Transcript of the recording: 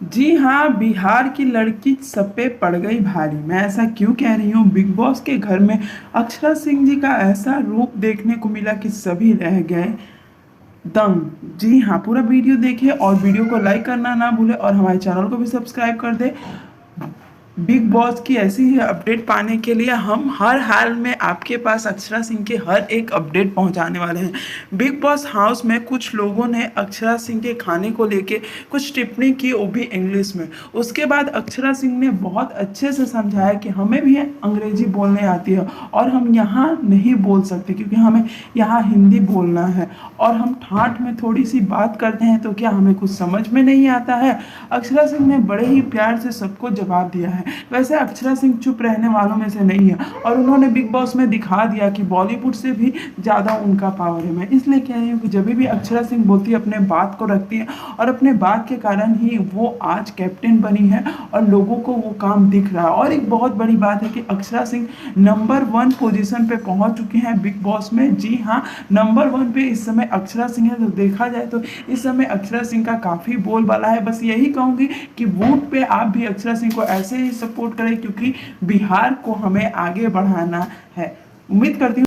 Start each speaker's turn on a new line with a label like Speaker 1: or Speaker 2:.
Speaker 1: जी हाँ, बिहार की लड़की सब पे पड़ गई भारी। मैं ऐसा क्यों कह रही हूँ? बिग बॉस के घर में अक्षरा सिंह जी का ऐसा रूप देखने को मिला कि सभी रह गए दंग। जी हाँ, पूरा वीडियो देखिए और वीडियो को लाइक करना ना भूले और हमारे चैनल को भी सब्सक्राइब कर दे। बिग बॉस की ऐसी ही अपडेट पाने के लिए हम हर हाल में आपके पास अक्षरा सिंह के हर एक अपडेट पहुंचाने वाले हैं। बिग बॉस हाउस में कुछ लोगों ने अक्षरा सिंह के खाने को लेके कुछ टिप्पणी की, वो भी इंग्लिश में। उसके बाद अक्षरा सिंह ने बहुत अच्छे से समझाया कि हमें भी अंग्रेजी बोलने आती है और हम यहाँ नहीं बोल सकते क्योंकि हमें यहाँ हिंदी बोलना है और हम ठाठ में थोड़ी सी बात करते हैं तो क्या हमें कुछ समझ में नहीं आता है? अक्षरा सिंह ने बड़े ही प्यार से सबको जवाब दिया है। वैसे अक्षरा सिंह चुप रहने वालों में से नहीं है और उन्होंने बिग बॉस में दिखा दिया कि बॉलीवुड से भी ज़्यादा उनका पावर है। मैं इसलिए कह रही हूँ कि जब भी अक्षरा सिंह बोलती है अपने बात को रखती है और अपने बात के कारण ही वो आज कैप्टन बनी है और लोगों को वो काम दिख रहा है। और एक बहुत बड़ी बात है कि अक्षरा सिंह नंबर 1 पोजीशन पे पहुंच चुकी हैं बिग बॉस में। जी हाँ, नंबर 1 पे इस समय अक्षरा सिंह है। तो देखा जाए तो इस समय अक्षरा सिंह का काफ़ी बोलबाला है। बस यही कहूँगी कि वोट पे आप भी अक्षरा सिंह को ऐसे ही सपोर्ट करें क्योंकि बिहार को हमें आगे बढ़ाना है। उम्मीद करती हूँ